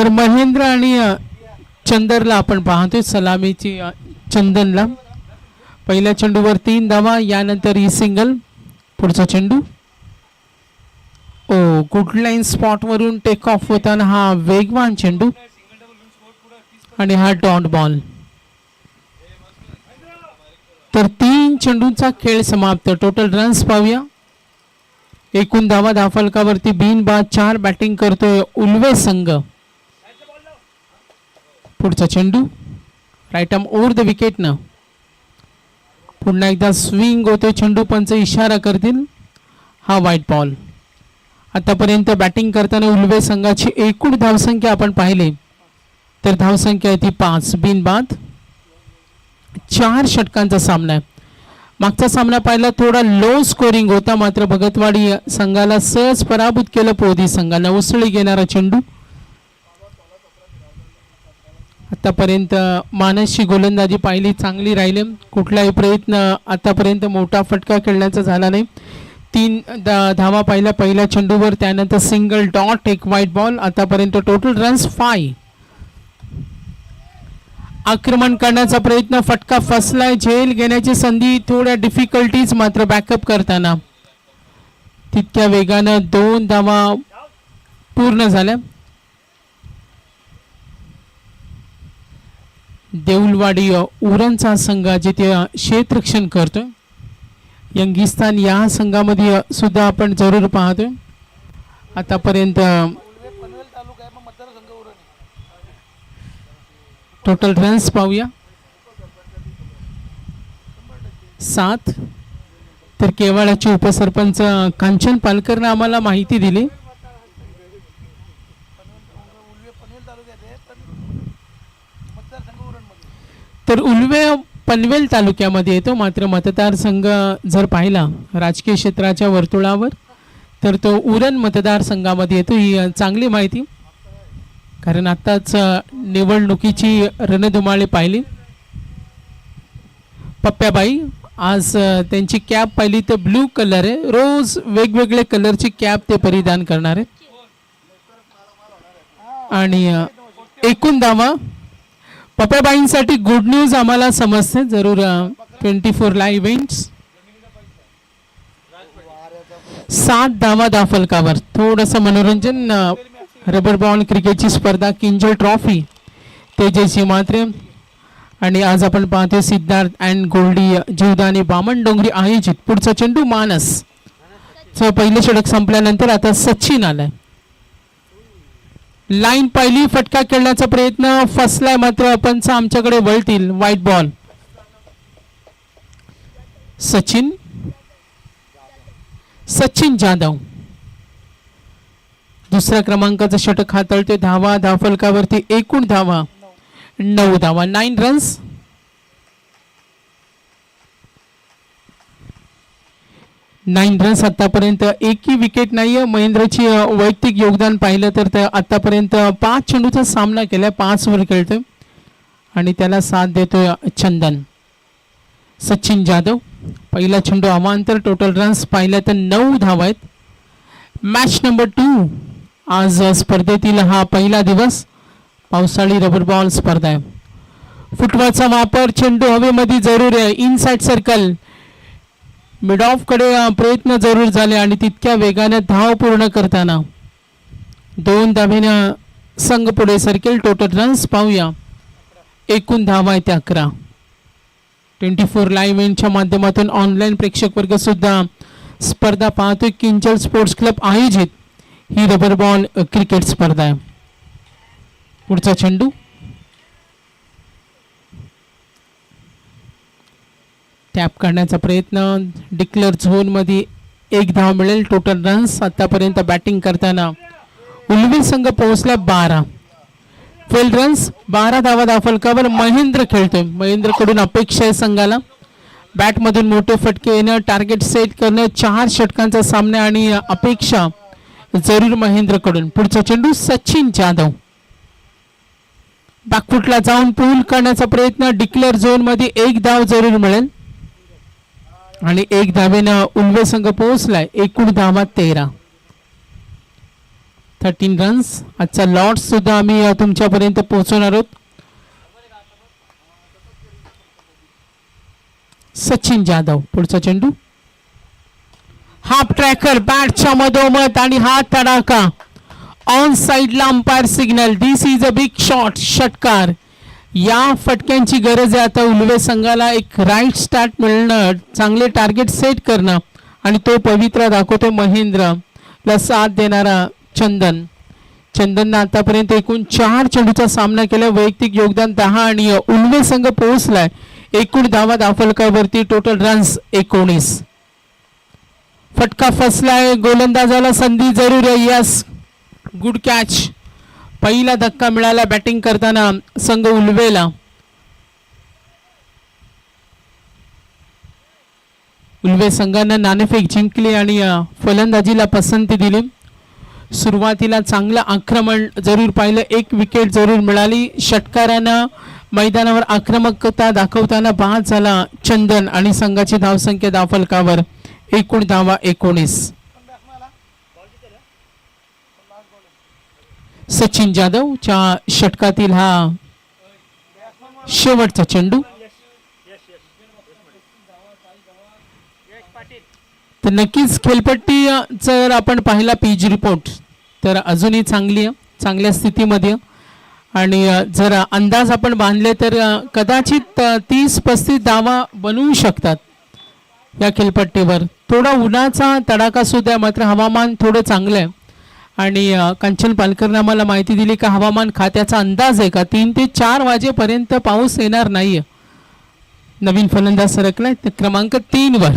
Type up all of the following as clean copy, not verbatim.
तर महेंद्र आणि चंदरला आपण पाहतोय सलामीची चंदनला पहिल्या चेंडूवर 3 धावा यानंतर ही सिंगल. पुढचा चेंडू गुड लाईन स्पॉट वरून टेक ऑफ होताना हा वेगवान चेंडू आणि हा डॉट बॉल. तर 3 चेंडूंचा खेळ समाप्त. टोटल रन्स पाहूया. एकूण धावा धावफलकावरती बिनबाद 4 बॅटिंग करतोय उल्वे संघ. पुढचा चेंडू right arm over the wicket न. पुन्हा एकदा स्विंग होतोय चेंडू. पंच इशारा करतील. हा व्हाईट बॉल. आतापर्यंत बॅटिंग करताना उल्वे संघाची एकूण धावसंख्या आपण पाहिली तर धावसंख्या आहे ती 5. बिनबाद 4 षटकांचा सामना आहे. मागचा सामना पाहिला थोडा लो स्कोरिंग होता मात्र भगतवाडी संघाला सहज पराभूत केलं पोहदी संघाला. उसळी घेणारा चेंडू. आतापर्यंत मानसची गोलंदाजी पाहिली चांगली राहिली. कुठलाही प्रयत्न आतापर्यंत मोठा फटका खेळण्याचा झाला नाही. 3 धावा पाहिल्या पहिल्या चेंडूवर. त्यानंतर सिंगल डॉट एक व्हाईट बॉल. आतापर्यंत टोटल रन्स 5. आक्रमण करण्याचा प्रयत्न फटका फसलाय. झेल घेण्याची संधी थोड्या डिफिकल्टीज मात्र बॅकअप करताना तितक्या वेगानं 2 धावा पूर्ण झाल्या. देऊलवाडी उरणचा संघ जिथे क्षेत्ररक्षण करतोय. यंगिस्तान या संघामध्ये सुद्धा आपण जरूर पाहतोय. आतापर्यंत टोटल रन्स पाहूया 7. तर केवाळाचे उपसरपंच कांचन पालकरने आम्हाला माहिती दिली. तर उल्वे पनवेल तालुक्यामध्ये येतो मात्र मतदारसंघ जर पाहिला राजकीय क्षेत्राच्या वर्तुळावर तर तो उरण मतदारसंघामध्ये येतो. ही चांगली माहिती कारण आताच निवडणुकीची रणधुमाळी पाहिली. पप्प्याबाई आज त्यांची कॅप पाहिली तर ब्लू कलर आहे. रोज वेगवेगळे कलरची कॅप ते परिधान करणार आहेत. आणि एकूण धावा पप्प्याबाईंसाठी गुड न्यूज आम्हाला समजते जरूर. 24 लाईव्ह इव्हेंट्स 7 धावा धावफलकावर. थोडंसं मनोरंजन. रबर बॉल क्रिकेटची स्पर्धा किंजल ट्रॉफी तेजस्वी मात्रे आणि आज आपण पाहतोय सिद्धार्थ अँड गोल्डी जीवदानी बामण डोंगरी आयोजित. पुढचा चेंडू मानस. पहिले षटक संपल्यानंतर आता सचिन आलाय. लाईन पाहिली फटका खेळण्याचा प्रयत्न फसलाय मात्र पंच आमच्याकडे वळतील. White ball. सचिन जाधव दुसऱ्या क्रमांकाचा षटक हाताळतोय. धावा धावफलकावरती एकूण धावा 9 धावा 9 रन्स. आतापर्यंत एकही विकेट नाहीये. महेंद्रची वैयक्तिक योगदान पाहिलं तर आतापर्यंत 5 चेंडूचा सामना केलाय. 5 वर खेळतोय आणि त्याला साथ देतोय चंदन. सचिन जाधव पहिला चेंडू अवांतर. टोटल रन्स पाहिलं तर 9 धावा आहेत. मॅच नंबर 2 आज स्पर्धेतील हा पहिला दिवस. पावसाळी रबर बॉल स्पर्धा आहे. फुटबॉलचा वापर. चेंडू हवेमध्ये जरूर आहे. इनसाइड सर्कल मिड ऑफ कडे प्रयत्न जरूर झाले आणि तितक्या वेगाने धाव पूर्ण करताना 2 धावेनं संघ पुढे सरकेल. टोटल रन्स पाहूया. एकूण धावा आहेत 11. 24 लाईव्ह इव्हेंटच्या माध्यमातून ऑनलाईन प्रेक्षक वर्ग सुद्धा स्पर्धा पाहतोय. किंजल स्पोर्ट्स क्लब आयोजित ही रबर बॉल क्रिकेट स्पर्धा आहे. पुढचा चेंडू टॅप करण्याचा प्रयत्न. डिक्लेअर झोन मध्ये 1 धाव मिळेल. टोटल रन्स आतापर्यंत बॅटिंग करताना उल्वे संघ पोहोचला 12. 12 रन्स 12 धावा धावफलकावर. महेंद्र खेळतोय. महेंद्र कडून अपेक्षा आहे संघाला बॅटमधून मोठे फटके येणं, टार्गेट सेट करणं. 4 षटकांचा सामना आणि अपेक्षा जरूर महेंद्र कडून. पुढचा चेंडू सचिन जाधव बॅकफुटला जाऊन पूल करण्याचा प्रयत्न. डिक्लेअर झोन मध्ये 1 धाव जरूर मिळेल आणि 1 धावेनं उल्वे संघ पोहोचलाय. एकूण धावा 13. 13 रन्स. आजचा लॉट सुद्धा आम्ही तुमच्यापर्यंत पोहोचवणार आहोत. सचिन जाधव पुढचा चेंडू हाफ ट्रॅकर बॅटच्या मधोमध आणि हा तडाखा ऑन साइडला umpire signal. This is a big shot. षटकार. या फटक्यांची गरज आहे आता उल्वे संघाला. एक राईट स्टार्ट मिळणं, चांगले टार्गेट सेट करणं आणि तो पवित्रा दाखवतो महेंद्रला साथ देणारा चंदन. चंदननं आतापर्यंत एकूण 4 चेंडूचा सामना केला. वैयक्तिक योगदान 10 आणि उल्वे संघ पोहोचलाय एकूण धावा दाफलकावरती. Total runs 19. फटका फसलाय. गोलंदाजाला संधी जरूर आहे. Yes, good catch. पहिला धक्का मिळाला बॅटिंग करताना संघ उल्वेला. उल्वे संघानं नाणेफेक जिंकली आणि फलंदाजीला पसंती दिली. सुरुवातीला चांगलं आक्रमण जरूर पाहिलं. एक विकेट जरूर मिळाली. षटकारानं मैदानावर आक्रमकता दाखवताना बाद झाला चंदन आणि संघाची धावसंख्या दाफलकावर एकूण धावा 19. सचिन जाधवच्या षटकातील हा शेवटचा चेंडू. तर नक्कीच खेळपट्टी जर आपण पाहिला पीच रिपोर्ट तर अजूनही चांगल्या स्थितीमध्ये आणि जर अंदाज आपण बांधले तर कदाचित 30-35 धावा बनवू शकतात या खेळपट्टीवर. थोडा उन्हाचा तडाखा सुद्धा, मात्र हवामान थोडं चांगलं आहे आणि कंचन पालकरने आम्हाला माहिती दिली का हवामान खात्याचा अंदाज आहे का 3 ते 4 वाजेपर्यंत पाऊस येणार नाहीये. नवीन फलंदाज सरकलाय तर क्रमांक 3 वर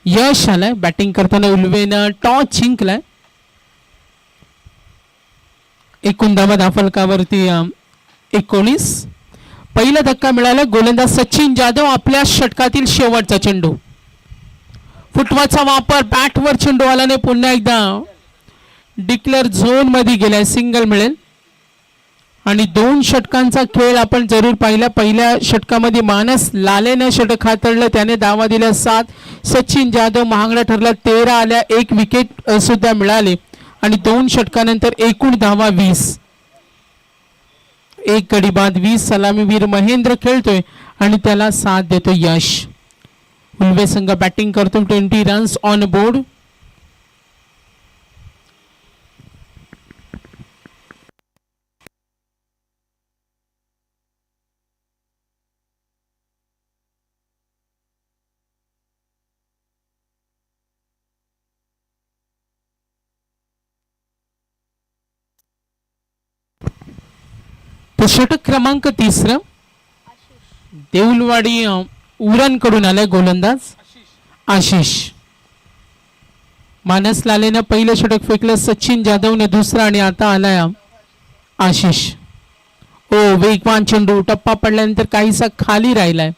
यश आलाय. बॅटिंग करताना उल्वेनं टॉस जिंकलाय. एकूण धावा दाफलकावरती 19. पहिला धक्का मिळाला. गोलंदाज सचिन जाधव आपल्या षटकातील शेवटचा चेंडू. फुटवाचा वापर. बॅटवर चेंडू आल्याने पुन्हा एकदा डिक्लेअर झोन मध्ये गेलाय. सिंगल मिळेल आणि 2 षटकांचा खेळ आपण जरूर पाहिला. पहिल्या षटकामध्ये मानस लालेनं षटक हाताळलं, त्याने धावा दिल्या 7. सचिन जाधव महागडा ठरला. 13 आल्या. एक विकेट सुद्धा मिळाले आणि 2 षटकानंतर एकूण धावा 20. एक गडी बाद 20. सलामीवीर महेंद्र खेळतोय आणि त्याला साथ देतो यश. उल्वे संघ बॅटिंग करतो. 20 रन्स ऑन बोर्ड. तो षटक क्रमांक 3 देऊलवाडी उरणकडून आलाय गोलंदाज आशिष. मानस लालेनं पहिलं षटक फेकलं. सचिन जाधवने दुसरा आणि आता आलाय आशिष. ओ वेगवान चेंडू. टप्पा पडल्यानंतर काहीसा खाली राहिलाय.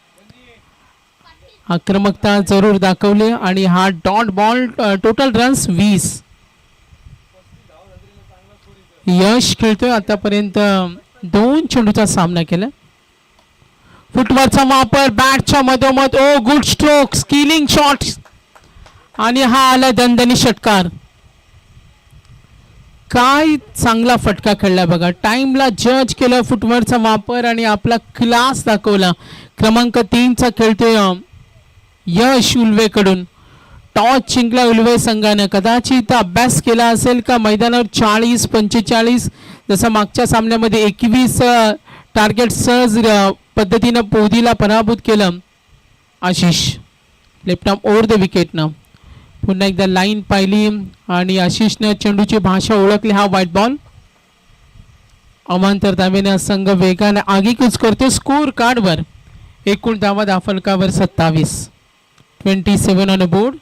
आक्रमकता जरूर दाखवली आणि हा डॉट बॉल. Total runs 20. यश खेळतोय आतापर्यंत 2 चेंडूचा सामना केला. फुटवरचा वापर. बॅटच्या मधोमध. ओ गुड स्ट्रोक. स्किलिंग शॉट आणि हा आला दणदणी षटकार. काय चांगला फटका खेळला बघा. टाइमला जज केलं. फुटवरचा वापर आणि आपला क्लास दाखवला. क्रमांक 3 चा खेळतोय यश उल्वेकडून. टॉस जिंकला उल्वे संघानं. कदाचित अभ्यास केला असेल का मैदानावर 40-45 जसं मागच्या सामन्यामध्ये 21 टार्गेट सहज पद्धतीनं पोदीला पराभूत केलं Ashish. Left arm over the विकेटनं. पुन्हा एकदा लाईन पाहिली आणि आशिषनं चेंडूची भाषा ओळखली. हा व्हाईट बॉल. अवांतर धावेनं संघ वेगाने आगेकूच करतो. स्कोर कार्डवर एकूण धावा दाफलकावर 27. 27 on board.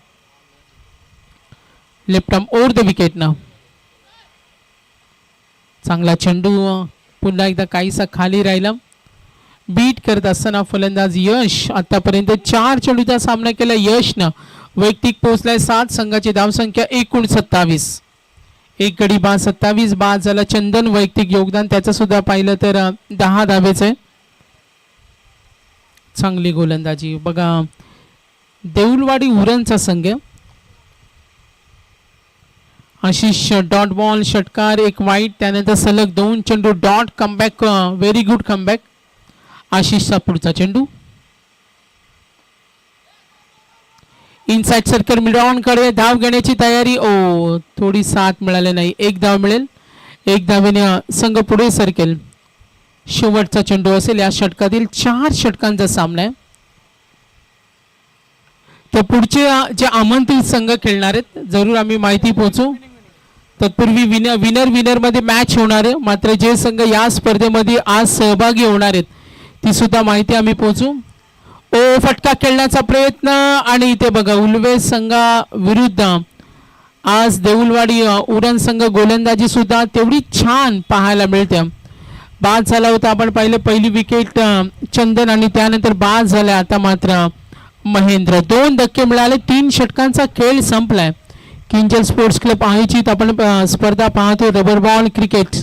Left arm over the विकेटनं. चांगला चेंडू. पुन्हा एकदा काहीसा खाली राहिला. बीट करत असताना फलंदाज यश आतापर्यंत 4 चेंडूचा सामना केला. यशनं वैयक्तिक पोहोचलाय 7. संघाची धावसंख्या एकूण 27. एक गडी बाद 27 बाद झाला. चंदन वैयक्तिक योगदान त्याचं सुद्धा पाहिलं तर 10 धावेच आहे. चांगली गोलंदाजी बघा. देऊलवाडी उरणचा संघ आशिष डॉट बॉल षटकार एक वाईट त्यानंतर सलग 2 चेंडू dot comeback very good comeback. आशिषचा पुढचा चेंडू इनसाइड सर्कल मिडऑन कडे धाव घेण्याची तयारी. ओ थोडी साथ मिळाली नाही. एक धाव मिळेल. एक धावेने संघ पुढे सरकेल. शेवटचा चेंडू असेल या षटकातील 4 षटकांचा सामना आहे. तर पुढचे जे आमंत्रित संघ खेळणार आहेत जरूर आम्ही माहिती पोहोचू. तत्पूर्वी विनर मध्ये मॅच होणार आहे. मात्र जे संघ या स्पर्धेमध्ये आज सहभागी होणार आहेत ती सुद्धा माहिती आम्ही पोहोचू. ओ फटका खेळण्याचा प्रयत्न आणि इथे बघा उल्वे संघा विरुद्ध आज देऊलवाडी उरण संघ गोलंदाजी सुद्धा तेवढी छान पाहायला मिळते. बाद झाला होता आपण पाहिले पहिली विकेट चंदन आणि त्यानंतर बाद झाला. आता मात्र महेंद्र 2 धक्के मिळाले. 3 षटकांचा खेळ संपलाय. किंजल स्पोर्ट्स क्लब आयोजित आपण स्पर्धा पाहतो रबर बॉल क्रिकेट.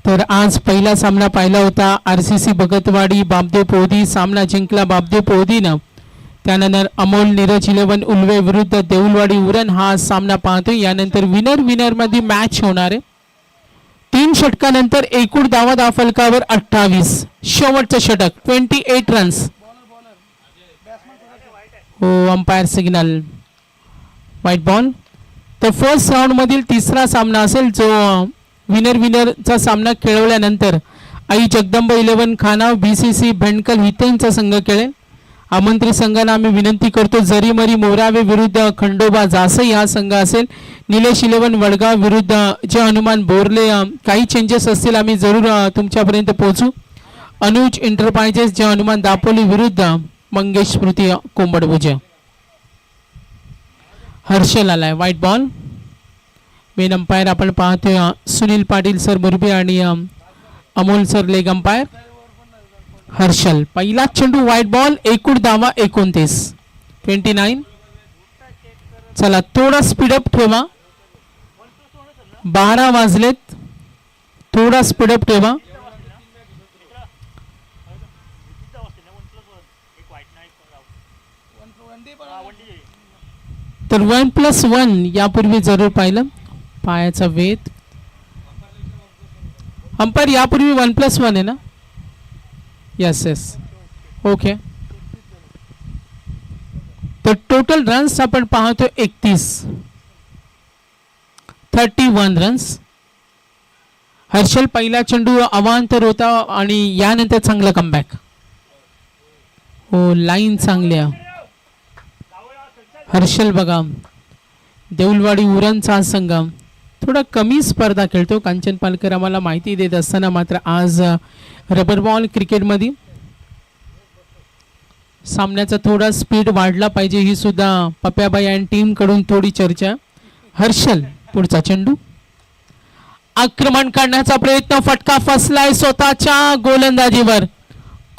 तर आज पहिला सामना पाहिला होता आरसीसी भगतवाडी बाबदेव पोहदी. सामना जिंकला बाबदेव पोहदीनं. त्यानंतर अमोल नीरज 11 उल्वे विरुद्ध देऊलवाडी उरण हा सामना पाहतो. यानंतर विनर मध्ये मॅच होणार आहे. 3 षटकानंतर एकूण धावा फलकावर 28. शेवटचं षटक 28 रन्स. हो अंपायर सिग्नल व्हाईट बॉल. तर फर्स्ट राऊंड मधील तिसरा सामना असेल जो विनरचा सामना खेळवल्यानंतर आई जगदंब 11 खानाव बीसीसी भेंडकल हितेंचा संघ खेळेल. आमंत्रित संघांना आम्ही विनंती करतो जरीमरी मोरावे विरुद्ध खंडोबा जासई हा संघ असेल. निलेश 11 वडगाव विरुद्ध जे हनुमान बोरले. काही चेंजेस असतील आम्ही जरूर तुमच्यापर्यंत पोहोचू. अनुज एंटरप्राइजेस जे हनुमान दापोली विरुद्ध मंगेश स्मृती कोंबडभुजे. हर्षल आलाय व्हाईट बॉल. मेन अंपायर आपण पाहतोय सुनील पाटील सर मुरबी आणि Amol sir leg umpire. Harshal पहिला चेंडू व्हाईट बॉल. एकूण धावा 29. चला थोडा स्पीडअप ठेवा. 12 वाजलेत. थोडा स्पीडअप ठेवा. तर 1+1 यापूर्वी जरूर पाहिलं. पायाचा वेध अंपायर यापूर्वी 1+1 आहे ना. Yes okay. तर टोटल रन्स आपण पाहतो 31 रन्स. हर्षल पहिला चेंडू अवांतर होता आणि यानंतर चांगला कमबॅक. हो लाईन चांगली आहे. हर्षल बघा देऊलवाडी उरणचा संघ थोडा कमी स्पर्धा खेळतो. कांचन पालकर आम्हाला माहिती देत असताना मात्र आज रबर बॉल क्रिकेटमध्ये सामन्याचा थोडा स्पीड वाढला पाहिजे ही सुद्धा पप्याबाई अँड टीम कडून थोडी चर्चा. हर्षल पुढचा चेंडू आक्रमण करण्याचा प्रयत्न. फटका फसलाय स्वतःच्या गोलंदाजीवर.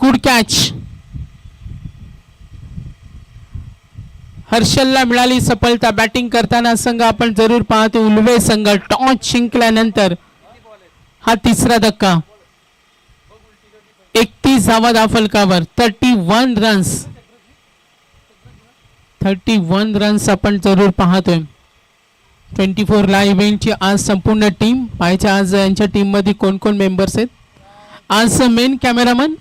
Good catch. हर्षलला मिळाली सफलता. बॅटिंग करताना संघ आपण जरूर पाहतो उल्वे संघ टॉस जिंकल्यानंतर हा तिसरा धक्का. 31 धावा धावफलकावर 31 रन्स आपण जरूर पाहतोय. 24 ला इव्हेंटची आज संपूर्ण टीम पाहायच्या. आज यांच्या टीम मध्ये कोण कोण मेंबर्स आहेत. आज मेन कॅमेरामन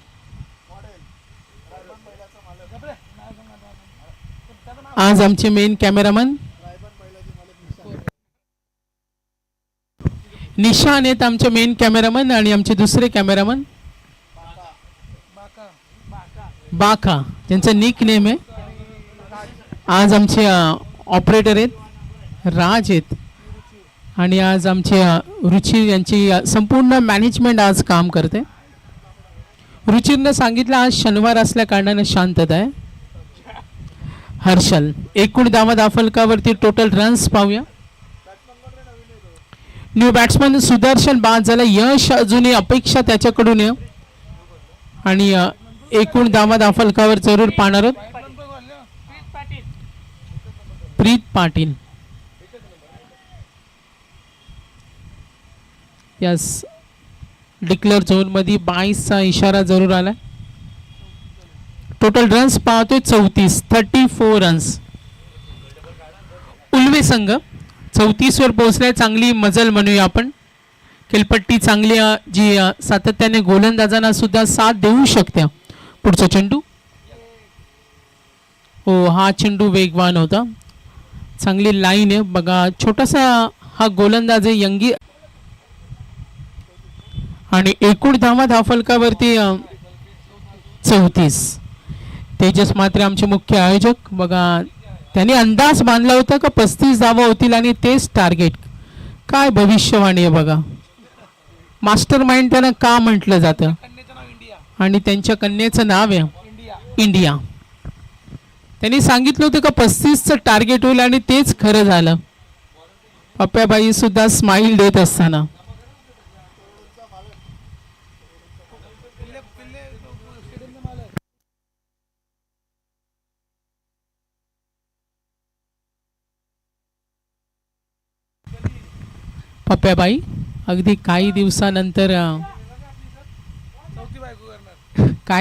आज आमचे मेन कॅमेरामन निशान आहेत आमचे मेन कॅमेरामन आणि आमचे दुसरे कॅमेरामन बाका ज्यांचं निक नेम आहे. आज आमचे ऑपरेटर आहेत राज आहेत आणि आज आमचे रुचिर यांची संपूर्ण मॅनेजमेंट आज काम करते. रुचिरने सांगितलं आज शनिवार असल्या कारणाने शांतता आहे. हर्षल एकूण धावा धावफलकावरती टोटल रन्स पाहूया. न्यू बॅट्समन सुदर्शन बाद झाला. यश अजूनही अपेक्षा त्याच्याकडून आहे आणि एकूण धावा धावफलकावर जरूर पाहणार आहोत. प्रीत पाटील यस डिक्लेअर झोनमध्ये 22चा इशारा जरूर आला. टोटल रन्स पाहतोय 34 रन्स. उल्वे संघ 34 वर पोहोचलाय. चांगली मजल म्हणूया आपण. खेळपट्टी चांगली जी सातत्याने गोलंदाजांना सुद्धा साथ देऊ शकते. पुढचा चेंडू. हो, हा चेंडू वेगवान होता. चांगली लाईन आहे बघा. छोटासा हा गोलंदाज आहे यंगी. आणि एकूण धावफलकावरती 34. तेजस मात्रे आमचे मुख्य आयोजक बघा. त्यांनी अंदाज बांधला होता का 35 धावा होतील आणि तेच टार्गेट. काय भविष्यवाणी आहे बघा. मास्टर माइंड त्यांना का म्हटलं जातं आणि त्यांच्या कन्येचं नाव आहे इंडिया. त्यांनी सांगितलं होतं का 35चं टार्गेट होईल आणि तेच खरं झालं. पप्प्याबाई सुद्धा स्माईल देत असताना. पप्प्याबाई अगदी काही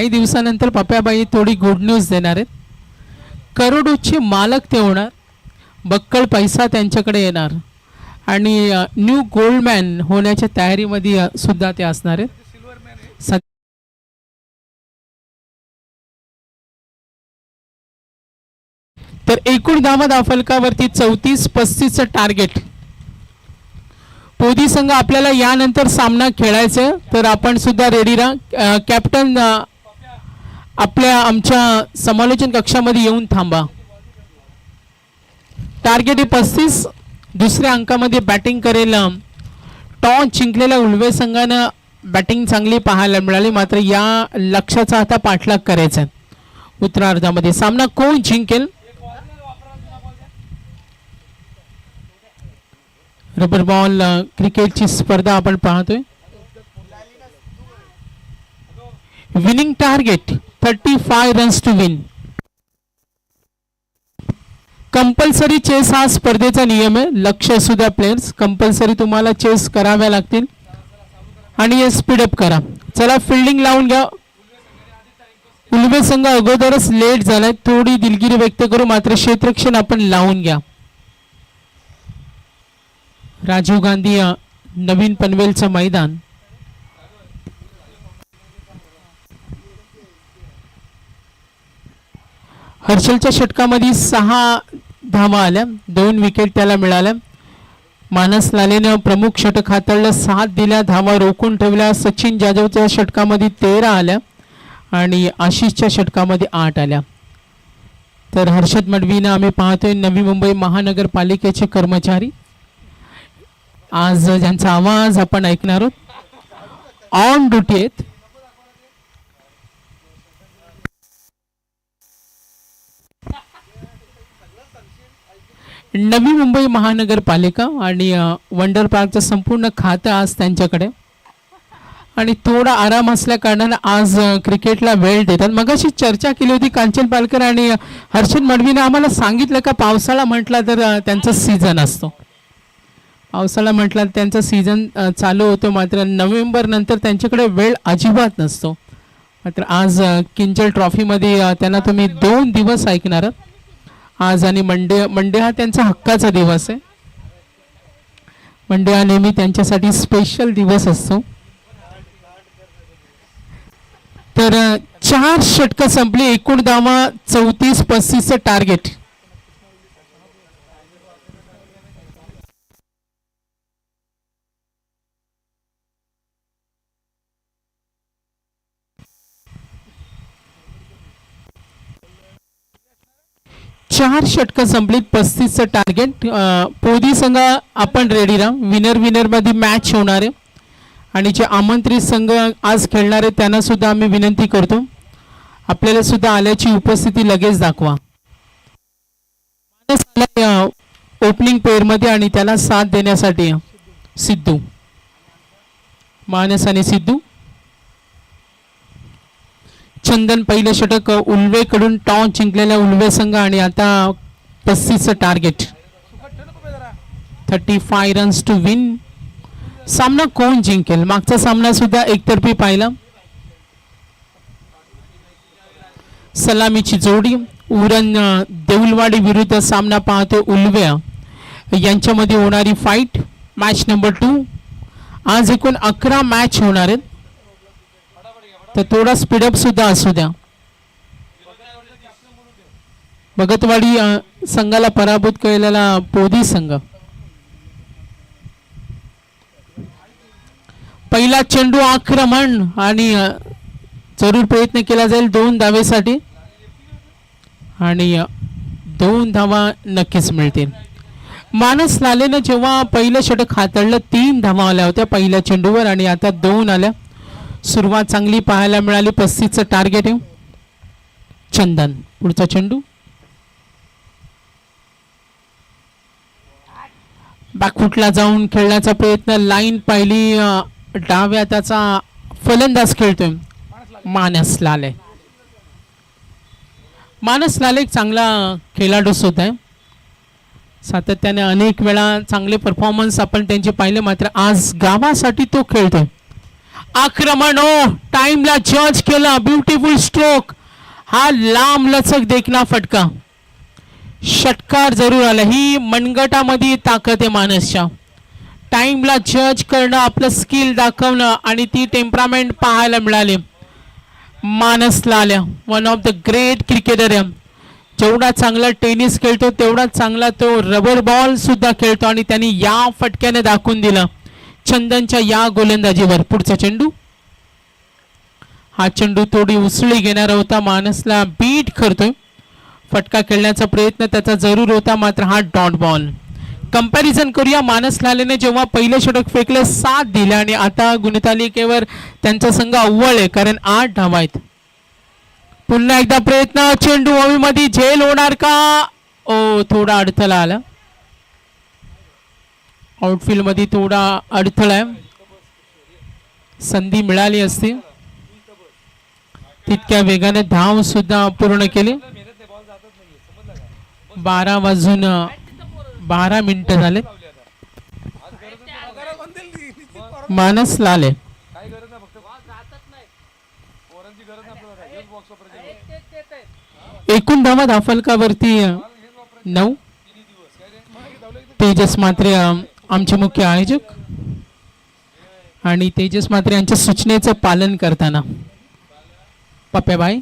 दिवसानंतर पप्प्याबाई थोडी गुड न्यूज देणार आहेत. करोडोचे मालक ते होणार. बक्कळ पैसा त्यांच्याकडे येणार आणि न्यू गोल्डमॅन होण्याच्या तयारीमध्ये सुद्धा ते असणार आहेत. तर एकूण धावफलकावरती 34-35चं टार्गेट. पोदी संघ आपल्याला यानंतर सामना खेळायचा आहे तर आपण सुद्धा रेडी राहा. कॅप्टन आमच्या समालोचन कक्षामध्ये येऊन थांबा. टार्गेट आहे 35. दुसऱ्या अंकामध्ये बॅटिंग करेल. टॉस जिंकलेल्या उल्वे संघानं बॅटिंग चांगली पाहायला मिळाली. मात्र या लक्ष्याचा आता पाठलाग करायचा आहे. उत्तरार्धामध्ये सामना कोण जिंकेल. रबर बॉल क्रिकेटची स्पर्धा आपण पाहतोय. Winning target 35 runs to win. Compulsory chase हा स्पर्धेचा नियम आहे. लक्ष असू द्या प्लेयर्स. कंपल्सरी तुम्हाला चेस कराव्या लागतील आणि हे स्पीडअप करा. चला फिल्डिंग लावून घ्या. उल्वे संघ अगोदरच लेट झालाय. थोडी दिलगिरी व्यक्त करू मात्र क्षेत्ररक्षण आपण लावून घ्या. राजीव गांधी नवीन पनवेलचं मैदान. हर्षलच्या षटकामध्ये 6 धावा आल्या. 2 विकेट त्याला मिळाल्या. मानस लालेनं प्रमुख षटक हाताळलं. 7 दिल्या. धावा रोखून ठेवल्या. सचिन जाधवच्या षटकामध्ये 13 आल्या आणि आशिषच्या षटकामध्ये 8 आल्या. तर हर्षद मडवीनं आम्ही पाहतोय नवी मुंबई महानगरपालिकेचे कर्मचारी आज ज्यांचा आवाज आपण ऐकणार आहोत ऑन ड्युटी आहेत. नवी मुंबई महानगरपालिका आणि वंडर पार्कचं संपूर्ण खातं आज त्यांच्याकडे आणि थोडा आराम असल्या कारणाने आज क्रिकेटला वेळ देतात. मगाशी चर्चा केली होती कांचन पालकर आणि हर्षद मडवीने आम्हाला सांगितलं का पावसाळा म्हटला तर त्यांचा सीझन असतो. पावसाळा म्हटला त्यांचा सीझन चालू होतो मात्र नोव्हेंबर नंतर त्यांच्याकडे वेळ अजिबात नसतो. मात्र आज किंजल ट्रॉफीमध्ये त्यांना तुम्ही 2 दिवस ऐकणार. आज आणि मंडे हा त्यांचा हक्काचा दिवस आहे. मंडे हा नेहमी त्यांच्यासाठी स्पेशल दिवस असतो. तर 4 षटकं संपली. एकूण धावा 34-35चं टार्गेट. चार षटकं संपलीत. 35चं टार्गेट. पोदी संघ आपण रेडी राहा. विनर मध्ये मॅच होणार आहे आणि जे आमंत्रित संघ आज खेळणार आहेत त्यांना सुद्धा आम्ही विनंती करतो आपल्याला सुद्धा आल्याची उपस्थिती लगेच दाखवा. ओपनिंग पेअर मध्ये आणि त्याला साथ देण्यासाठी सिद्धू. मानस आणि सिद्धू. चंदन पहिलं षटक उल्वेकडून टॉस जिंकलेला उल्वे संघ आणि आता 35चं टार्गेट. 35 runs to win. सामना कोण जिंकेल? मागचा सामना सुद्धा एकतर्फी पाहिला. सलामीची जोडी उरण देऊलवाडी विरुद्ध सामना पाहतो उलव्या यांच्यामध्ये होणारी फाईट मॅच नंबर 2. आज एकूण 11 मॅच होणार आहेत, तर थोडा स्पीडअप सुद्धा असू द्या. भगतवाडी संघाला पराभूत केलेला पोदी संघ. पहिला चेंडू आक्रमण आणि जरूर प्रयत्न केला जाईल 2 धावेसाठी आणि 2 धावा नक्कीच मिळतील. मानस लालेनं जेव्हा पहिलं षटक हाताळलं 3 धावा आल्या होत्या पहिल्या चेंडूवर आणि आता 2 आल्या. सुरुवात चांगली पाहायला मिळाली. 35चं टार्गेट आहे. चंदन पुढचा चेंडू बॅकफुटला जाऊन खेळण्याचा प्रयत्न. लाईन पाहिली डाव्या त्याचा फलंदाज खेळतोय मानस लाले. मानस लाले एक चांगला खेळाडू सुद्धा आहे. सातत्याने अनेक वेळा चांगले परफॉर्मन्स आपण त्यांचे पाहिले, मात्र आज गावासाठी तो खेळतोय. आक्रमण टाइमला जज केला. Beautiful stroke. हा लांब लचक देखना फटका. षटकार जरूर आला. ही मनगटामध्ये ताकद आहे मानसच्या. टाइमला जज करणं, आपलं स्किल दाखवणं आणि ती टेम्परामेंट पाहायला मिळाली. मानसला आल्या. One of the great cricketer आहे. जेवढा चांगला टेनिस खेळतो तेवढा चांगला तो रबर बॉल सुद्धा खेळतो आणि त्यांनी या फटक्याने दाखवून दिलं चंदनच्या या गोलंदाजीवर. पुढचा चेंडू. हा चेंडू थोडी उसळी घेणारा होता. मानसला बीट करतोय. फटका खेळण्याचा प्रयत्न त्याचा जरूर होता, मात्र हा डॉट बॉल. कंपॅरिझन करूया. मानस लालेने जेव्हा पहिले षटक फेकले 7 दिले आणि आता गुणतालिकेवर त्यांचा संघ अव्वल आहे, कारण 8 धावा आहेत. पुन्हा एकदा प्रयत्न. चेंडू हवेमध्ये झेल होणार का? थोडा अडथळा आला. आउटफील्ड मध्ये थोडा अडथळा आहे. संधी मिळाली असती. तितक्या वेगाने धाव सुद्धा पूर्ण केली. 12 वाजून 12 मिनिटं झाले. मानस लाले एकूण धावा धाफलकावरती 9. तेजस मात्रे आमचे मुख्य आयोजक आणि तेजस मात्रे यांच्या सूचनेचं पालन करताना पप्प्याबाई.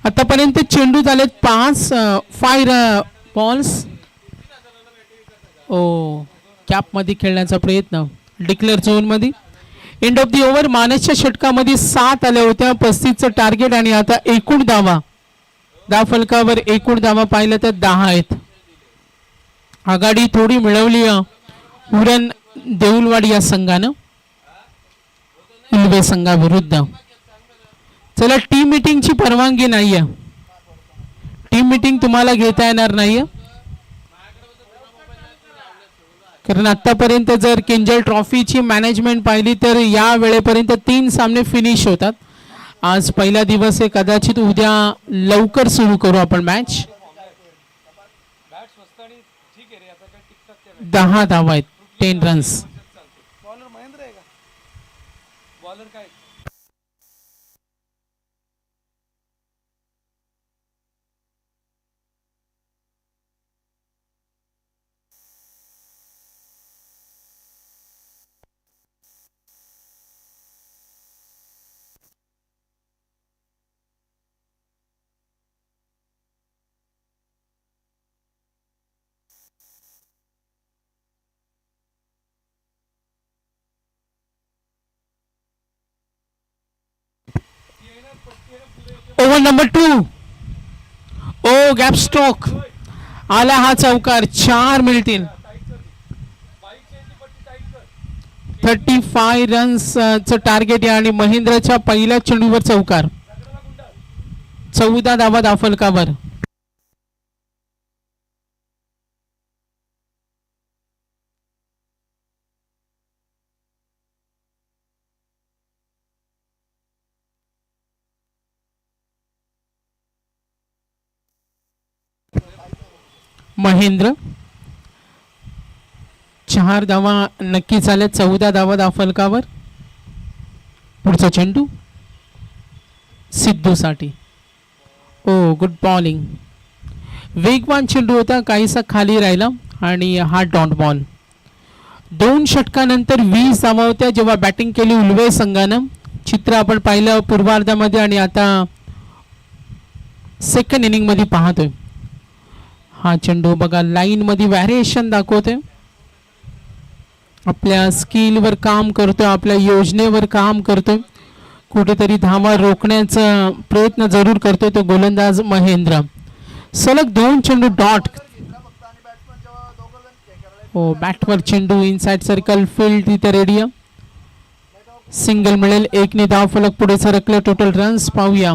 आतापर्यंत चेंडू झालेत 5 फायर बॉल्स. कॅप मध्ये खेळण्याचा प्रयत्न डिक्लेअर झोन मध्ये. End of the over. मानसच्या षटकामध्ये 7 आल्या होत्या. 35चं टार्गेट आणि आता एकूण धावा धाफलकावर एकूण धावा पाहिलं तर 10 आहेत. आघाडी थोडी मिळवली उरण देऊलवाडी या संघानं उल्वे संघाविरुद्ध. चला, टीम मीटिंगची परवानगी नाहीये. टीम मीटिंग तुम्हाला घेता येणार नाहीये, कारण आतापर्यंत जर किंजल ट्रॉफीची मॅनेजमेंट पाहिली तर या वेळेपर्यंत 3 सामने फिनिश होतात. आज पहिला दिवस आहे. कदाचित उद्या लवकर सुरू करू आपण मॅच. 10 धावा आहेत. 10 runs. Over number 2. Gap stroke आला. हा चौकार. 4 मिळतील. 35 रन्सचं टार्गेट आहे आणि महेंद्रच्या पहिल्या चेंडूवर चौकार. 14 धावा दाफलकावर. महेंद्र 4 धावा नक्कीच आल्या. 14 धावा धावफलकावर. पुढचा चेंडू सिद्धूसाठी. ओ गुड बॉलिंग. वेगवान चेंडू होता, काहीसा खाली राहिला आणि हा डॉट बॉल. 2 षटकानंतर 20 धावा होत्या जेव्हा बॅटिंग केली उल्वे संघानं. चित्र आपण पाहिलं पूर्वार्धामध्ये आणि आता सेकंड इनिंग मध्ये पाहतोय. हा चेंडू बघा लाईन मध्ये व्हॅरिएशन दाखवतोय. आपल्या स्किलवर काम करतोय, आपल्या योजनेवर काम करतोय, कुठेतरी धावा रोखण्याचा प्रयत्न जरूर करतोय तो गोलंदाज महेंद्र. सलग 2 चेंडू डॉट. हो बॅटवर चेंडू इनसाइड सर्कल फील्ड तिथे रेडी. सिंगल मिळेल. 1 ने धाव फलक पुढे सरकले. टोटल रन्स पाहूया.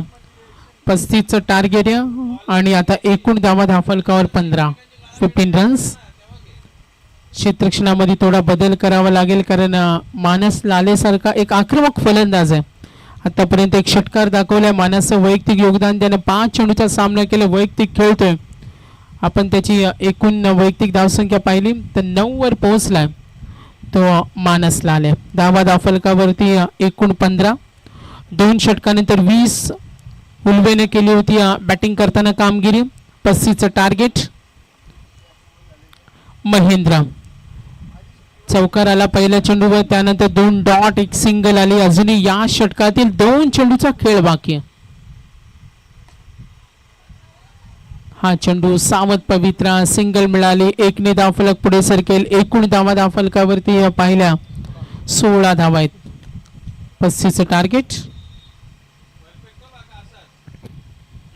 35चं टार्गेट आणि आता एकूण धावा धावफलकावर 15 रन्स. क्षेत्ररक्षणामध्ये थोडा बदल करावा लागेल कारण मानस लालेसारखा एक आक्रमक फलंदाज आहे. आतापर्यंत एक षटकार दाखवलाय. मानसचं वैयक्तिक योगदान, त्याने 5 चेंडूचा सामना केला, वैयक्तिक खेळतोय. आपण त्याची एकूण वैयक्तिक धावसंख्या पाहिली तर 9 वर पोहोचलाय तो मानस लाले. धावा धावफलकावरती एकूण 15. 2 षटकानंतर 20 उल्वेने केली होती बॅटिंग करताना कामगिरी. 35चं टार्गेट. महेंद्र चौकार आला पहिल्या चेंडूवर, त्यानंतर 2 डॉट, 1 सिंगल आली. अजूनही या षटकातील 2 चेंडूचा खेळ बाकी आहे. हा चेंडू सावध पवित्रा. सिंगल मिळाली. 1 ने धावफलक पुढे सरकेल. एकूण धावा धावफलकावरती पाहिल्या 16 धावा आहेत. 35चं target.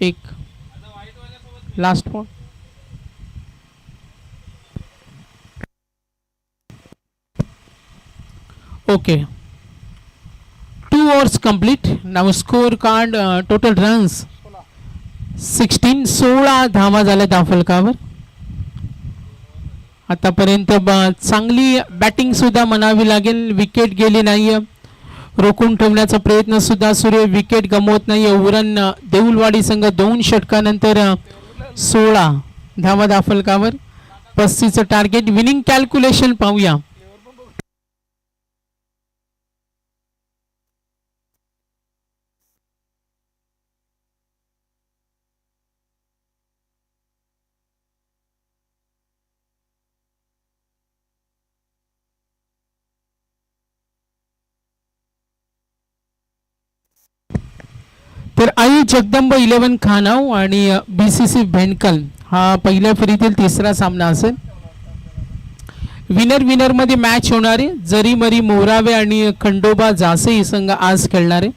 1 last ball. Okay 2 overs complete. Now score card total runs 16. 16 धावा झाल्या धावफलकावर. आतापर्यंत चांगली बॅटिंग सुद्धा म्हणावी लागेल. विकेट गेली नाहीये. रोखून ठेवण्याचा प्रयत्न सुद्धा सुरू आहे. विकेट गमवत नाहीये. उरण देऊलवाडी संघ 2 षटकानंतर 16 धावा धावफलकावर. 35चं टार्गेट. विनिंग कॅल्क्युलेशन पाहूया. तर आई जगदंब 11 खानाव आणि BCC भेंडकल हा पहिल्या फेरीतील 3रा सामना असेल. विनर मध्ये मॅच होणारे जरीमरी मोरावे आणि खंडोबा जासे ही संघ आज खेळणारे.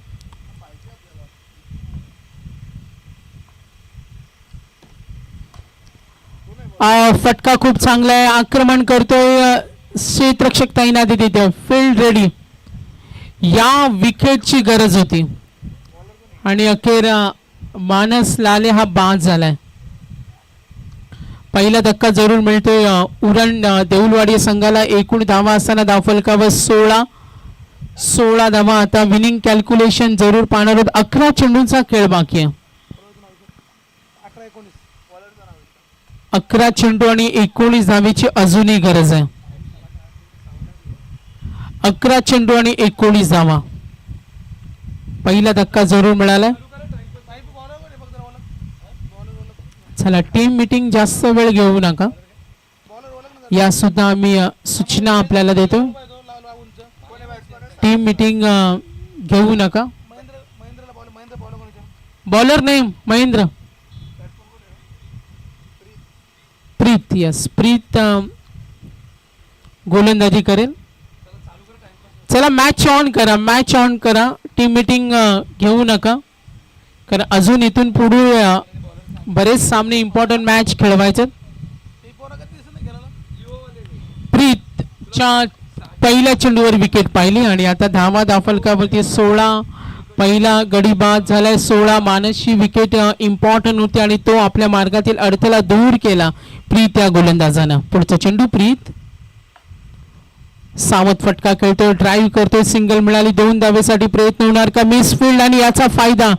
फटका खूप चांगला आहे. आक्रमण करतोय. क्षेत्ररक्षक तैनाती तिथे. Field ready. या विकेटची गरज होती आणि अखेर मानस लाले हा बाद झालाय. पहिला धक्का जरूर मिळतोय उरण देऊलवाडी संघाला. एकूण धावा असताना धावफलकावर 16 धावा. आता विनिंग कॅल्क्युलेशन जरूर पाहणार आहोत. 11 चेंडूंचा खेळ बाकी आहे. 11 चेंडू आणि 19 धावेची अजूनही गरज आहे. 11 चेंडू आणि 19 धावा. पहिला धक्का जरूर मिळाला. चला टीम मीटिंग जास्त वेळ घेऊ नका. या सुद्धा आम्ही सूचना आपल्याला देतो. टीम मीटिंग घेऊ नका. बॉलर नाही महेंद्र. प्रीत. यस प्रीत गोलंदाजी करेल. चला मॅच ऑन करा. मॅच ऑन करा. टीम मीटिंग घेऊ नका कारण अजून इथून पुढे बरेच सामने इम्पॉर्टंट मॅच खेळवायचे. प्रीतच्या पहिल्या चेंडूवर विकेट पाहिली आणि आता धावा धावफलकावरती 16. पहिला गडी बाद झालाय. 16 मानसची विकेट इम्पॉर्टंट होती आणि तो आपल्या मार्गातील अडथळा दूर केला प्रीत या गोलंदाजानं. पुढचा चेंडू प्रीत. सावध फटका खेळतोय. ड्राईव्ह करतोय. सिंगल मिळाली. 2 धावेसाठी प्रयत्न होणार का? मिस फील्ड आणि याचा फायदा.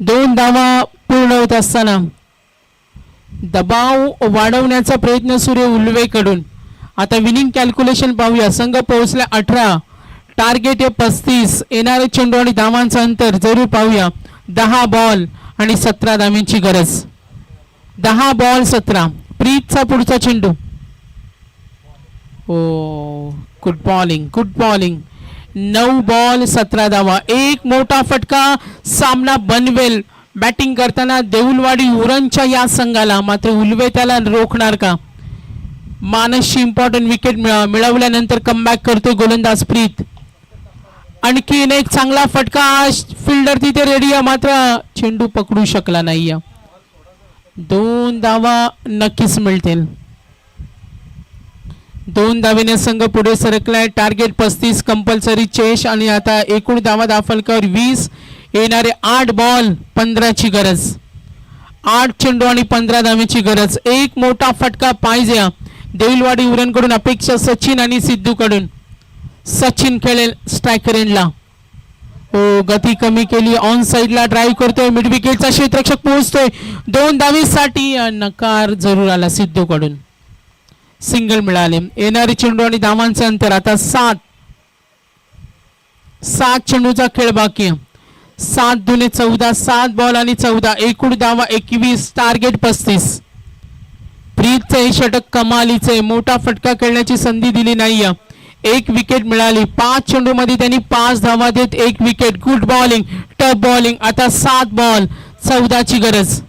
2 धावा पूर्ण होत असताना दबाव वाढवण्याचा प्रयत्न सुरू उल्वेकडून. आता विनिंग कॅल्क्युलेशन पाहूया. संघ पोहोचला 18, टार्गेट आहे 35, येणारे चेंडू आणि धावांचं अंतर जरूर पाहूया. 10 बॉल आणि 17 धावांची गरज. 10 बॉल 17. प्रीतचा पुढचा चेंडू. Oh good bowling, good bowling. 9 ball 17 धावा. एक मोठा फटका सामना बनवेल बॅटिंग करताना देऊलवाडी उरणच्या या संघाला. मात्र उलवे त्याला रोखणार का? मानसची इम्पॉर्टंट विकेट मिळवल्यानंतर कमबॅक करतो गोलंदाज प्रीत. आणखीन एक चांगला फटका. फिल्डर तिथे रेडी आहे मात्र चेंडू पकडू शकला नाही. 2 धावा नक्कीच मिळतील. 2 धावेने संघ पुढे सरकलाय. टार्गेट 35, कंपल्सरी चेस आणि आता एकूण धावा दाफलकर 20. येणारे 8 बॉल 15ची गरज. 8 चेंडू आणि 15 धावेची गरज. एक मोठा फटका पाहिजे देऊलवाडी उरणकडून. अपेक्षा सचिन आणि सिद्धू कडून. सचिन खेळेल स्ट्रायकर एंडला. हो गती कमी केली. ऑन साइडला ड्राईव्ह करतोय. मिड विकेटचा क्षेत्ररक्षक पोहोचतोय. 2 धावेसाठी नकार जरूर आला सिद्धू कडून. सिंगल मिळाले. येणारे चेंडू आणि धावांचं अंतर आता 7. 7 चेंडूचा खेळ बाकी. 7 दुने 14. 7 बॉल आणि 14. एकूण धावा 21. टार्गेट 35. प्रीतचं हे षटक कमालीचे. मोठा फटका खेळण्याची संधी दिली नाही. 1 विकेट मिळाली. 5 चेंडू मध्ये त्यांनी 5 धावा देत 1 wicket. Good bowling, tough bowling. आता 7 बॉल 14ची गरज.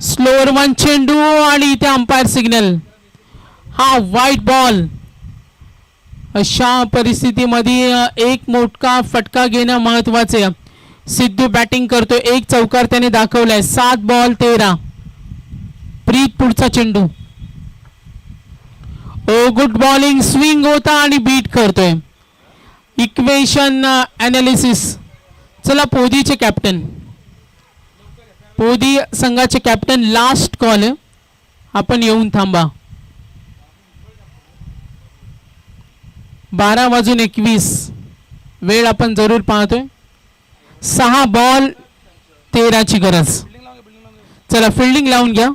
स्लोअर 1 चेंडू आणि इथे अंपायर सिग्नल. हा व्हाईट बॉल. अशा परिस्थितीमध्ये एक मोठा फटका घेणं महत्वाचे. सिद्धू बॅटिंग करतो. 1 चौकार त्याने दाखवलाय. 7 बॉल 13. प्रीत पुढचा चेंडू. Oh good bowling. स्विंग होता आणि बीट करतोय. Equation analysis. चला पोदीचे कॅप्टन. पोदी संघाचे कॅप्टन. लास्ट कॉल आहे. आपण येऊन थांबा. 12:21 वेळ आपण जरूर पाहतोय. 6 बॉल 13ची गरज. चला फिल्डिंग लावून घ्या.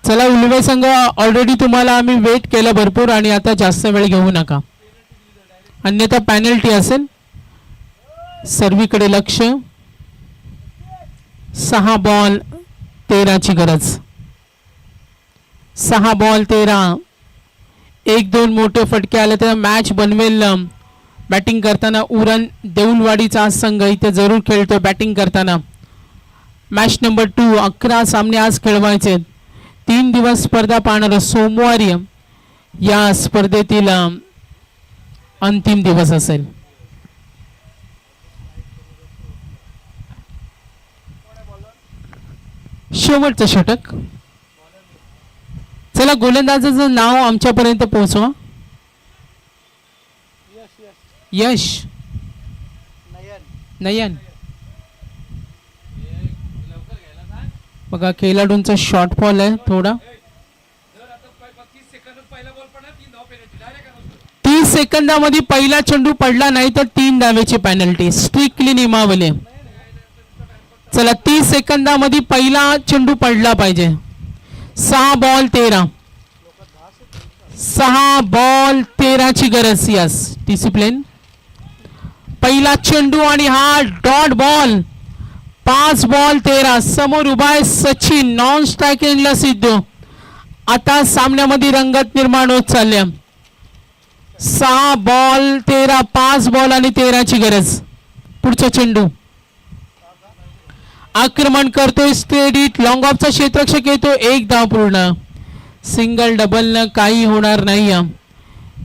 चला उलवे संघ ऑलरेडी तुम्हाला आम्ही वेट केलं भरपूर आणि आता जास्त वेळ घेऊ नका अन्यथा पेनल्टी असेल. सर्वीकडे लक्ष. 6 बॉल 13ची गरज. 6 बॉल 13. 1-2 मोठे फटके आले तर मॅच बनवेल. बॅटिंग करताना उरण देऊलवाडीचा संघ इथे जरूर खेळतो. बॅटिंग करताना मॅच नंबर 2. 11 सामने आज खेळवायचे. 3 दिवस स्पर्धा पाहणार. सोमवारी या स्पर्धेतील अंतिम दिवस असेल. शेवटचं षटक. चला गोलंदाजाचं नाव आमच्यापर्यंत पोहोचवा. यश नयन. बघा खेळाडूंचा शॉर्ट फॉल आहे थोडा. 30 सेकंदामध्ये पहिला चेंडू पडला नाही तर 3 धावेची पेनल्टी. स्ट्रिक्टली नियमावली. चला 30 सेकंदामध्ये पहिला चेंडू पडला पाहिजे. 6 बॉल 13. 6 बॉल 13ची गरज. Yes discipline. पहिला चेंडू आणि हा डॉट बॉल. 5 बॉल 13. समोर उभा आहे सचिन. नॉन स्ट्रायकिंगला सिद्धू. आता सामन्यामध्ये रंगत निर्माण होत चालल्या. 6 बॉल 13. 5 बॉल आणि 13ची गरज. पुढचा चेंडू. आक्रमण करतोय स्ट्रेट. लॉंग ऑफचा क्षेत्ररक्षक येतो. 1 धाव पूर्ण. सिंगल डबल न काही होणार नाही.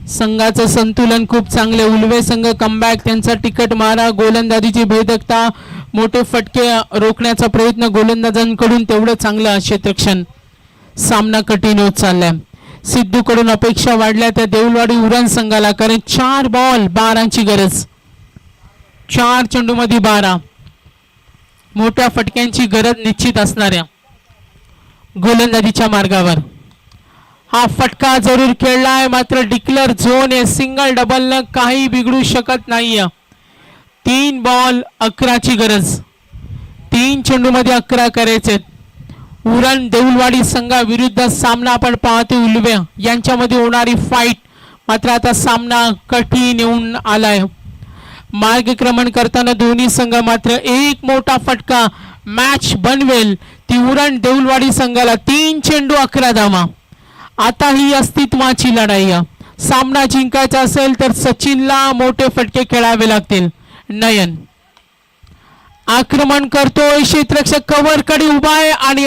संघाचं संतुलन खूप चांगले. उलवे संघ कमबॅक. त्यांचा तिकट मारा. गोलंदाजीची भेदकता. मोठे फटके रोखण्याचा प्रयत्न गोलंदाजांकडून. तेवढं चांगलं क्षेत्ररक्षण. सामना कठीण होत चाललाय. सिद्धू कडून अपेक्षा वाढल्या त्या देऊलवाडी उरण संघाला. कारण 4 बॉल 12ची गरज. 4 चेंडू मध्ये 12. मोठ्या फटक्यांची गरज निश्चित असणाऱ्या गोलंदाजीच्या मार्गावर. हा फटका जरूर खेळलाय मात्र डिक्लेअर झोन आहे. सिंगल डबल न काही बिघडू शकत नाहीये. 3 बॉल 11ची गरज. 3 चेंडू मध्ये 11 करायचे. उरण देऊलवाडी संघाविरुद्ध सामना आपण पाहतो उलव्या यांच्यामध्ये होणारी फाईट. मात्र आता सामना कठीण येऊन आलाय. मार्गक्रमण करताना दोन्ही संघ मात्र एक मोठा फटका मॅच बनवेल ती उरण देऊलवाडी संघाला. 3 चेंडू 11 धावा. आता ही अस्तित्वाची लढाई. सामना जिंकायचा असेल तर सचिनला मोठे फटके खेळावे लागतील. नयन आक्रमण करतोय. क्षेत्ररक्षक कव्हर कडे उभा आहे आणि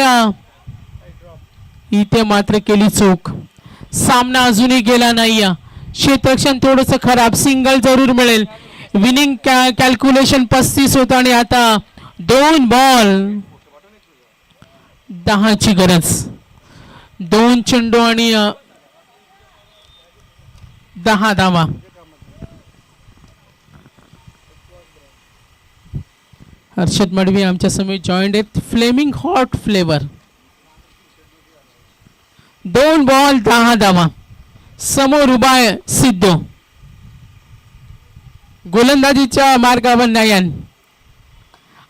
इथे मात्र केली चूक. सामना अजूनही गेला नाही. क्षेत्ररक्षण थोडस खराब. सिंगल जरूर मिळेल. विनिंग कॅल्क्युलेशन 35 होतं आणि आता 2 बॉल 10 ची गरज. 2 चेंडू आणि 10 धावा. हर्षद मडवी आमच्या समेत जॉईंट आहेत. Flaming hot flavour. 2 बॉल 10 धावा. समोर उभा आहे सिद्धू. गोलंदाजीच्या मार्गावर नयन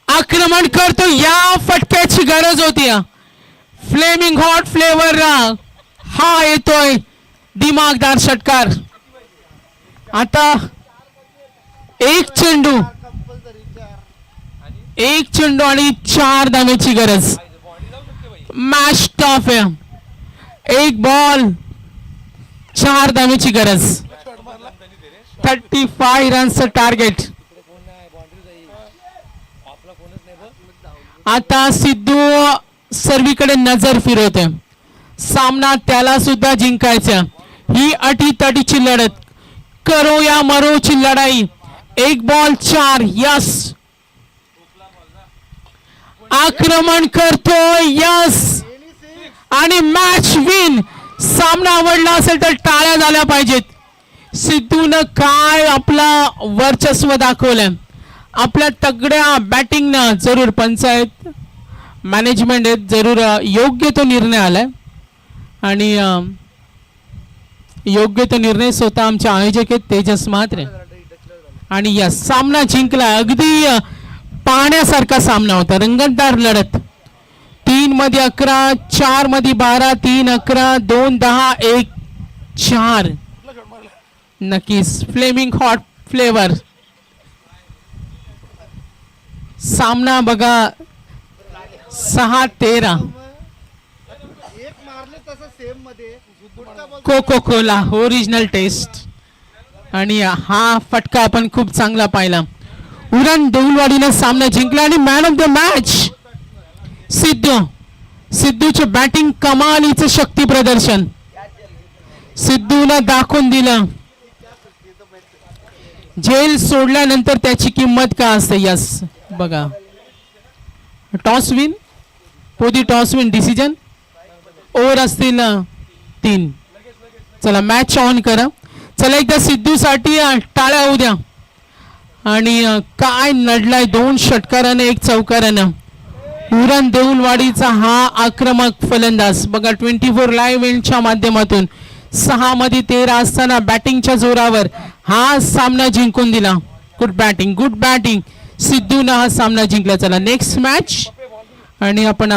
आक्रमण करतो. या फटक्याची गरज होती. फ्लेमिंग हॉट फ्लेवर हा येतोय दिमागदार षटकार. आता एक चेंडू आणि 4 धावेची गरज. मॅच टॉप आहे. 1 बॉल 4 धावेची गरज. 35 रन्स टार्गेट. आता सिद्धू सर्वीकडे नजर फिरवते. सामना त्याला सुद्धा जिंकायचा. ही अटीतटीची लढत. करो या मरोची लढाई. 1 बॉल 4. यस आक्रमण करतोय. यस आणि मॅच विन. सामना आवडला असेल तर टाळ्या झाल्या पाहिजेत. सिद्धूनं काय आपला वर्चस्व दाखवलं. आपल्या तगड्या बॅटिंगनं जरूर पंचायत मॅनेजमेंट जरूर योग्य तो निर्णय आलाय आणि योग्य तो निर्णय स्वतः आमचे आयोजक आहेत तेजस म्हात्रे आणि या सामना जिंकला. अगदी पाहण्यासारखा सामना होता. रंगतदार लढत. 3 मध्ये 11, 4 मध्ये 12, 3 11, 2 10, 1 4. नक्कीच फ्लेमिंग हॉट फ्लेवर. सामना बघा 6-13. कोको कोला ओरिजिनल टेस्ट आणि हा फटका आपण खूप चांगला पाहिला. उरण देऊलवाडीने सामना जिंकला आणि मॅन ऑफ द मॅच सिद्धूचे बॅटिंग कमालीचं शक्ती प्रदर्शन. सिद्धूला दाखवून दिलं जेल सोडल्यानंतर त्याची किंमत का असते. यस बघा toss win. Podi toss win decision. Over असतील 3. चला मॅच ऑन करा. चला एकदा सिद्धूसाठी टाळ्या होऊ द्या. आणि काय लढलाय 2 षटकाराने 1 चौकारानं. उरण देऊलवाडीचा हा आक्रमक फलंदाज बघा 24 लाईव्ह इव्हेंटच्या माध्यमातून 6 मध्ये 13 असताना बॅटिंगच्या जोरावर हा सामना जिंकून दिला. गुड बॅटिंग सिद्धूनं हा सामना जिंकला. चला नेक्स्ट मॅच आणि आपण